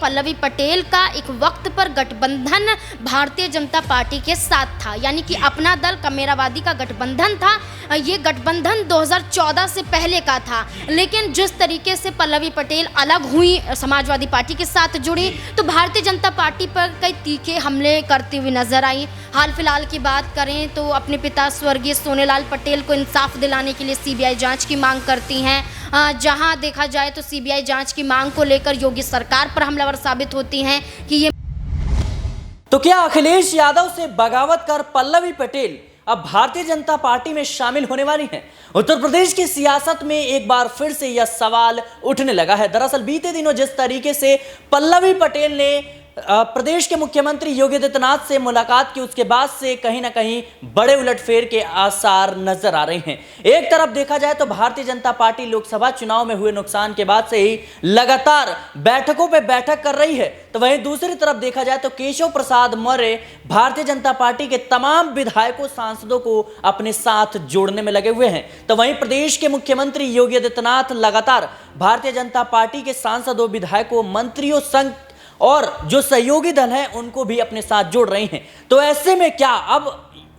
पल्लवी पटेल का एक वक्त पर गठबंधन भारतीय जनता पार्टी के साथ था, यानी कि अपना दल कमेरावादी का गठबंधन था। ये गठबंधन 2014 से पहले का था, लेकिन जिस तरीके से पल्लवी पटेल अलग हुई, समाजवादी पार्टी के साथ जुड़ी, तो भारतीय जनता पार्टी पर कई तीखे हमले करती हुई नजर आई। हाल फिलहाल की बात करें तो अपने पिता स्वर्गीय सोनेलाल पटेल को इंसाफ दिलाने के लिए सीबीआई जांच की मांग करती हैं। जहां देखा जाए तो सीबीआई जांच की मांग को लेकर योगी सरकार पर हमलावर साबित होती हैं कि ये। तो क्या अखिलेश यादव से बगावत कर पल्लवी पटेल अब भारतीय जनता पार्टी में शामिल होने वाली हैं? उत्तर प्रदेश की सियासत में एक बार फिर से यह सवाल उठने लगा है। दरअसल बीते दिनों जिस तरीके से पल्लवी पटेल ने प्रदेश के मुख्यमंत्री योगी आदित्यनाथ से मुलाकात की, उसके बाद से कहीं ना कहीं बड़े उलटफेर के आसार नजर आ रहे हैं। एक तरफ देखा जाए तो भारतीय जनता पार्टी लोकसभा चुनाव में हुए नुकसान के बाद से ही लगातार बैठकों पे बैठक कर रही है, तो वहीं दूसरी तरफ देखा जाए तो केशव प्रसाद मौर्य भारतीय जनता पार्टी के तमाम विधायकों सांसदों को अपने साथ जोड़ने में लगे हुए हैं। तो वहीं प्रदेश के मुख्यमंत्री योगी आदित्यनाथ लगातार भारतीय जनता पार्टी के सांसदों, विधायकों, मंत्रियों संघ और जो सहयोगी दल हैं उनको भी अपने साथ जोड़ रही हैं। तो ऐसे में क्या अब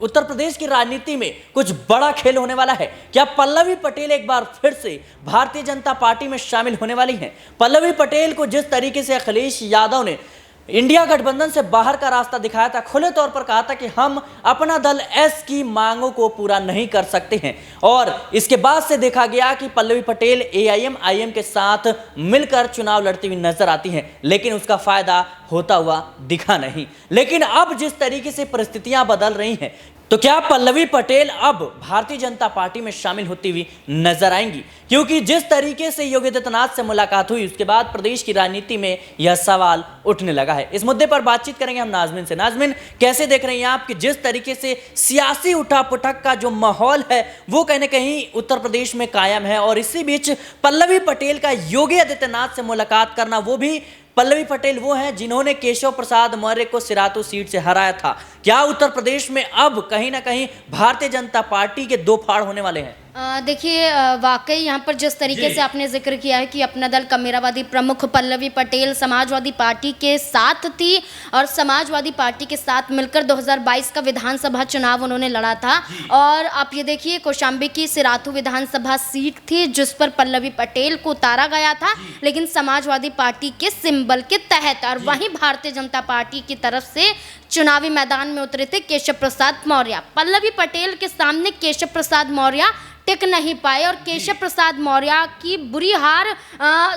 उत्तर प्रदेश की राजनीति में कुछ बड़ा खेल होने वाला है? क्या पल्लवी पटेल एक बार फिर से भारतीय जनता पार्टी में शामिल होने वाली हैं? पल्लवी पटेल को जिस तरीके से अखिलेश यादव ने इंडिया गठबंधन से बाहर का रास्ता दिखाया था, खुले तौर पर कहा था कि हम अपना दल एस की मांगों को पूरा नहीं कर सकते हैं, और इसके बाद से देखा गया कि पल्लवी पटेल एआईएम के साथ मिलकर चुनाव लड़ती हुई नजर आती हैं, लेकिन उसका फायदा होता हुआ दिखा नहीं। लेकिन अब जिस तरीके से परिस्थितियां बदल रही हैं, तो क्या पल्लवी पटेल अब भारतीय जनता पार्टी में शामिल होती हुई नजर आएंगी? क्योंकि जिस तरीके से योगी आदित्यनाथ से मुलाकात हुई, उसके बाद प्रदेश की राजनीति में यह सवाल उठने लगा है। इस मुद्दे पर बातचीत करेंगे हम नाजमिन से। नाजमिन, कैसे देख रही हैं आप कि जिस तरीके से सियासी उठापटक का जो माहौल है वो कहीं ना कहीं उत्तर प्रदेश में कायम है, और इसी बीच पल्लवी पटेल का योगी आदित्यनाथ से मुलाकात करना, वो भी पल्लवी पटेल वो हैं जिन्होंने केशव प्रसाद मौर्य को सिरातू सीट से हराया था। क्या उत्तर प्रदेश में अब कहीं ना कहीं भारतीय जनता पार्टी के दो फाड़ होने वाले हैं? देखिए, वाकई यहाँ पर जिस तरीके से आपने जिक्र किया है कि अपना दल कमेरावादी प्रमुख पल्लवी पटेल समाजवादी पार्टी के साथ थी, और समाजवादी पार्टी के साथ मिलकर 2022 का विधानसभा चुनाव उन्होंने लड़ा था। और आप ये देखिए, कौशाम्बी की सिराथू विधानसभा सीट थी जिस पर पल्लवी पटेल को उतारा गया था, लेकिन समाजवादी पार्टी के सिंबल के तहत। और वहीं भारतीय जनता पार्टी की तरफ से चुनावी मैदान में उतरे थे केशव प्रसाद मौर्य। पल्लवी पटेल के सामने केशव प्रसाद मौर्य टिक नहीं पाए, और केशव प्रसाद मौर्य की बुरी हार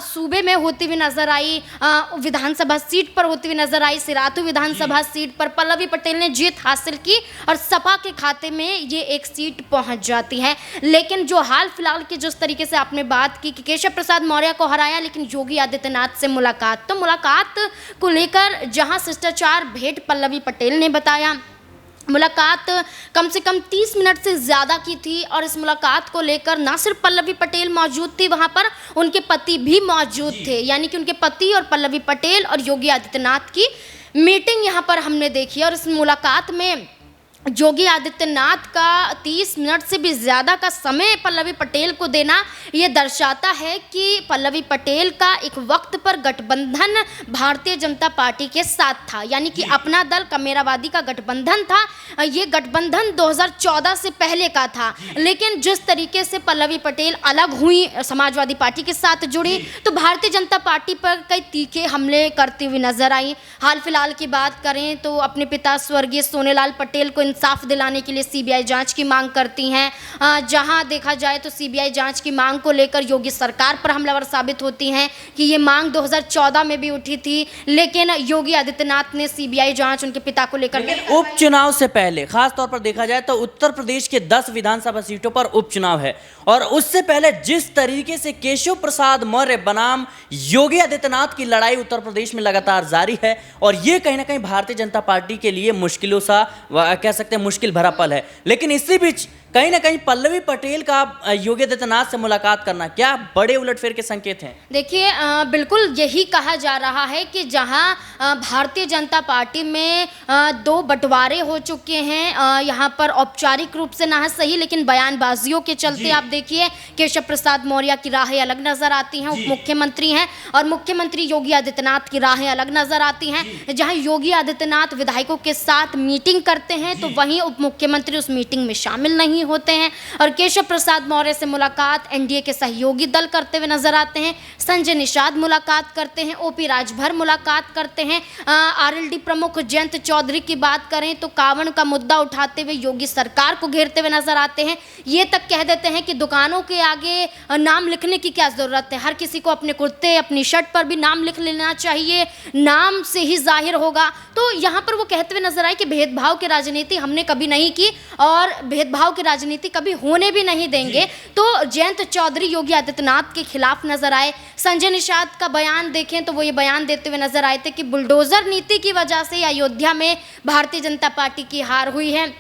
सूबे में होती हुई नजर आई, विधानसभा सीट पर होती हुई नजर आई। सिराथू विधानसभा सीट पर पल्लवी पटेल ने जीत हासिल की और सपा के खाते में ये एक सीट पहुंच जाती है। लेकिन जो हाल फिलहाल की जिस तरीके से आपने बात की कि केशव प्रसाद मौर्य को हराया, लेकिन योगी आदित्यनाथ से मुलाकात, तो मुलाकात को लेकर जहां शिष्टाचार भेंट पल्लवी पटेल ने बताया, मुलाकात कम से कम 30 मिनट से ज़्यादा की थी, और इस मुलाकात को लेकर ना सिर्फ पल्लवी पटेल मौजूद थी, वहाँ पर उनके पति भी मौजूद थे। यानी कि उनके पति और पल्लवी पटेल और योगी आदित्यनाथ की मीटिंग यहाँ पर हमने देखी। और इस मुलाकात में योगी आदित्यनाथ का 30 मिनट से भी ज़्यादा का समय पल्लवी पटेल को देना ये दर्शाता है कि पल्लवी पटेल का एक वक्त पर गठबंधन भारतीय जनता पार्टी के साथ था, यानी कि अपना दल कमेरावादी का गठबंधन था। ये गठबंधन 2014 से पहले का था, लेकिन जिस तरीके से पल्लवी पटेल अलग हुई, समाजवादी पार्टी के साथ जुड़ी, तो भारतीय जनता पार्टी पर कई तीखे हमले करती हुई नजर आई। हाल फिलहाल की बात करें तो अपने पिता स्वर्गीय सोनेलाल पटेल को इंसाफ दिलाने के लिए सीबीआई जांच की मांग करती हैं। जहां देखा जाए तो सीबीआई जांच की मांग को लेकर योगी सरकार पर हमलावर साबित होती हैं कि ये मांग 2014 में भी उठी थी, लेकिन योगी आदित्यनाथ ने सीबीआई जांच उनके पिता को लेकर। उपचुनाव से पहले खास तौर पर देखा जाए तो उत्तर प्रदेश के 10 विधानसभा सीटों पर उपचुनाव है, और उससे पहले जिस तरीके से केशव प्रसाद मौर्य बनाम योगी आदित्यनाथ की लड़ाई उत्तर प्रदेश में लगातार जारी है, और ये कहीं ना कहीं भारतीय जनता पार्टी के लिए मुश्किलों सा कह सकते हैं मुश्किल भरा पल है। लेकिन इसी बीच कहीं ना कहीं पल्लवी पटेल का योगी आदित्यनाथ से मुलाकात करना क्या बड़े उलटफेर के संकेत हैं? देखिए बिल्कुल यही कहा जा रहा है कि जहां भारतीय जनता पार्टी में दो बंटवारे हो चुके हैं, यहां पर औपचारिक रूप से ना सही लेकिन बयानबाजियों के चलते आप देखिए केशव प्रसाद मौर्य की राहें अलग नजर आती हैं, उप मुख्यमंत्री हैं, और मुख्यमंत्री योगी आदित्यनाथ की राहें अलग नजर आती हैं। जहां योगी आदित्यनाथ विधायकों के साथ मीटिंग करते हैं तो वहीं उप मुख्यमंत्री उस मीटिंग में शामिल नहीं होते हैं, और केशव प्रसाद मौर्य से मुलाकात एनडीए के सहयोगी दल करते हुए नजर आते हैं, संजय निषाद मुलाकात करते हैं, ओपी राजभर मुलाकात करते हैं, आरएलडी प्रमुख जयंत चौधरी की बात करें तो कांवड़ का मुद्दा उठाते हुए योगी सरकार को घेरते हुए नजर आते हैं। ये तक कह देते हैं कि दुकानों के आगे नाम लिखने की क्या जरूरत है, हर किसी को अपने कुर्ते अपनी शर्ट पर भी नाम लिख लेना चाहिए, नाम से ही जाहिर होगा। तो यहाँ पर वो कहते हुए नजर आए कि भेदभाव की राजनीति हमने कभी नहीं की और भेदभाव की राजनीति कभी होने भी नहीं देंगे। तो जयंत चौधरी योगी आदित्यनाथ के खिलाफ नजर आए। संजय निषाद का बयान देखें तो वो ये बयान देते हुए नजर आए थे कि बुलडोजर नीति की वजह से अयोध्या में भारतीय जनता पार्टी की हार हुई है।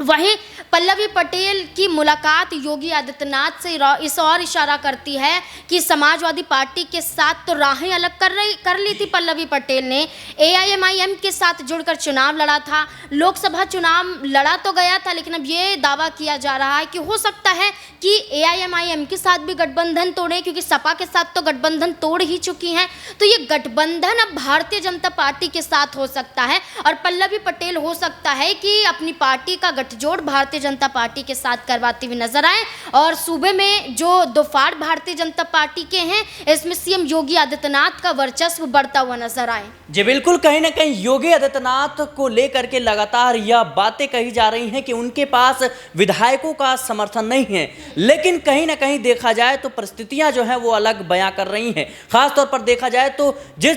वहीं पल्लवी पटेल की मुलाकात योगी आदित्यनाथ से इस और इशारा करती है कि समाजवादी पार्टी के साथ तो राहें अलग कर ली थी पल्लवी पटेल ने, एआईएमआईएम के साथ जुड़कर चुनाव लड़ा था, लोकसभा चुनाव लड़ा तो गया था, लेकिन अब ये दावा किया जा रहा है कि हो सकता है कि एआईएमआईएम के साथ भी गठबंधन तोड़े, क्योंकि सपा के साथ तो गठबंधन तोड़ ही चुकी हैं। तो ये गठबंधन अब भारतीय जनता पार्टी के साथ हो सकता है और पल्लवी पटेल हो सकता है कि अपनी पार्टी का गठजोड़ भारतीय जनता पार्टी के साथ करवाती हुई नजर आए, और सूबे में जो दोफाड़ भारतीय जनता पार्टी के हैं इसमें सीएम योगी आदित्यनाथ का वर्चस्व बढ़ता हुआ नजर आए। जी बिल्कुल, कहीं ना कहीं योगी आदित्यनाथ को लेकर के लगातार यह बातें कही जा रही हैं कि उनके पास विधायकों का समर्थन नहीं है, लेकिन कहीं ना कहीं देखा जाए तो परिस्थितियां जो हैं वो अलग बयां कर रही हैं। खासतौर पर देखा जाए तो जिस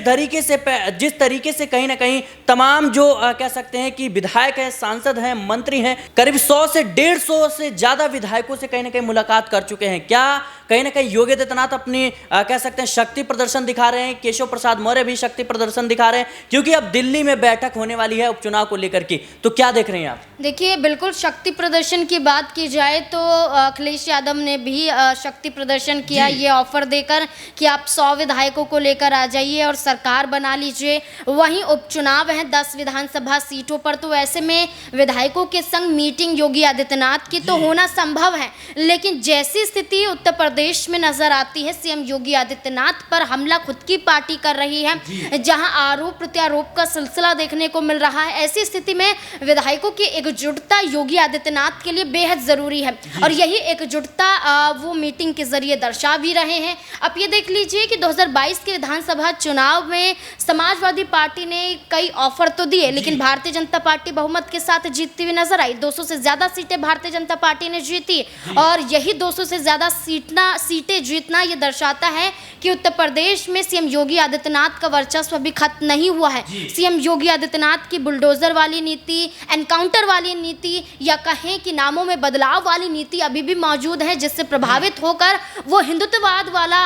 तरीके से कहीं ना कहीं तमाम जो कह सकते हैं कि विधायक हैं, सांसद हैं, मंत्री हैं, करीब 100 से 150 से ज्यादा विधायकों से कहीं ना कहीं मुलाकात कर चुके हैं। क्या कहीं ना कहीं योगी आदित्यनाथ अपनी कह सकते हैं शक्ति प्रदर्शन दिखा रहे हैं? केशव प्रसाद मौर्य भी शक्ति प्रदर्शन दिखा रहे हैं, क्योंकि अब दिल्ली में बैठक होने वाली है उपचुनाव को लेकर के, तो क्या देख रहे हैं आप? देखिए बिल्कुल, शक्ति प्रदर्शन की बात की जाए तो अखिलेश यादव ने भी शक्ति प्रदर्शन किया, ये ऑफर देकर कि आप 100 विधायकों को लेकर आ जाइए और सरकार बना लीजिए। वहीं उपचुनाव है 10 विधानसभा सीटों पर, तो ऐसे में विधायकों के संग मीटिंग योगी आदित्यनाथ की तो होना संभव है, लेकिन जैसी स्थिति उत्तर प्रदेश में नजर आती है, सीएम योगी आदित्यनाथ पर हमला खुद की पार्टी कर रही है, जहां आरोप प्रत्यारोप का सिलसिला देखने को मिल रहा है। ऐसी स्थिति में विधायकों की एकजुटता योगी आदित्यनाथ के लिए बेहद जरूरी है, और यही एकजुटता वो मीटिंग के जरिए दर्शा भी रहे हैं। अब ये देख लीजिए कि 2022 के विधानसभा चुनाव में समाजवादी पार्टी ने कई ऑफर तो दिए, लेकिन भारतीय जनता पार्टी बहुमत के साथ जीतती हुई नजर आई। 200 से ज्यादा सीटें भारतीय जनता पार्टी ने जीती, और यही 200 से ज्यादा सीटें जीतना ये दर्शाता है कि उत्तर प्रदेश में सीएम योगी आदित्यनाथ का वर्चस्व अभी खत्म नहीं हुआ है। सीएम योगी आदित्यनाथ की बुलडोजर वाली नीति, एनकाउंटर वाली नीति, या कहें कि नामों में बदलाव वाली नीति अभी भी मौजूद है, जिससे प्रभावित होकर वो हिंदुत्ववाद वाला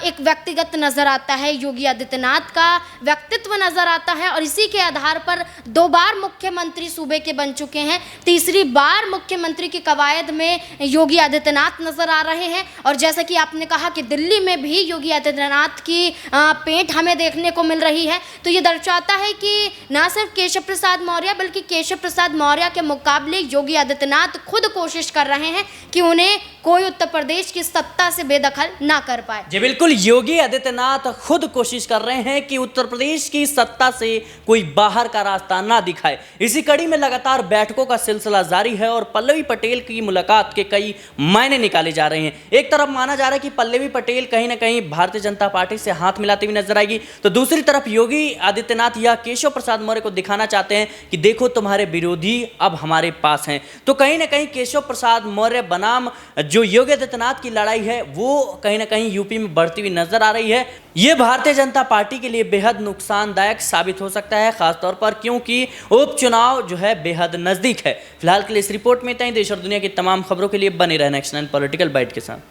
एक व्यक्तिगत नजर आता है, योगी आदित्यनाथ का व्यक्तित्व नजर आता है, और इसी के आधार पर 2 बार मुख्यमंत्री सूबे के बन चुके हैं। तीसरी बार मुख्यमंत्री की कवायद में योगी आदित्यनाथ नजर आ रहे हैं, और जैसा कि आपने कहा कि दिल्ली में भी योगी आदित्यनाथ की पेंट हमें देखने को मिल रही है। तो ये दर्शाता है कि ना सिर्फ केशव प्रसाद मौर्य बल्कि केशव प्रसाद मौर्य के मुकाबले योगी आदित्यनाथ खुद कोशिश कर रहे हैं कि उन्हें कोई उत्तर प्रदेश की सत्ता से बेदखल ना कर पाए। जी बिल्कुल, योगी आदित्यनाथ खुद कोशिश कर रहे हैं कि उत्तर प्रदेश की सत्ता से कोई बाहर का रास्ता ना दिखाए। इसी कड़ी में लगातार बैठकों का सिलसिला जारी है और पल्लवी पटेल की मुलाकात के कई मायने निकाले जा रहे हैं। एक तरफ माना जा रहा है कि पल्लवी पटेल कहीं ना कहीं भारतीय जनता पार्टी से हाथ मिलाती हुई नजर आएगी, तो दूसरी तरफ योगी आदित्यनाथ या केशव प्रसाद मौर्य को दिखाना चाहते हैं कि देखो तुम्हारे विरोधी अब हमारे पास हैं। तो कहीं ना कहीं केशव प्रसाद मौर्य बनाम जो योगी आदित्यनाथ की लड़ाई है वो कहीं ना कहीं यूपी में बढ़ती हुई नजर आ रही है। ये भारतीय जनता पार्टी के लिए बेहद नुकसानदायक साबित हो सकता है, खासतौर पर क्योंकि उपचुनाव जो है बेहद नजदीक है। फिलहाल के लिए इस रिपोर्ट में इतना ही। देश और दुनिया की तमाम खबरों के लिए बने रहना नेक्स्ट 9 पॉलिटिकल बाइट के साथ।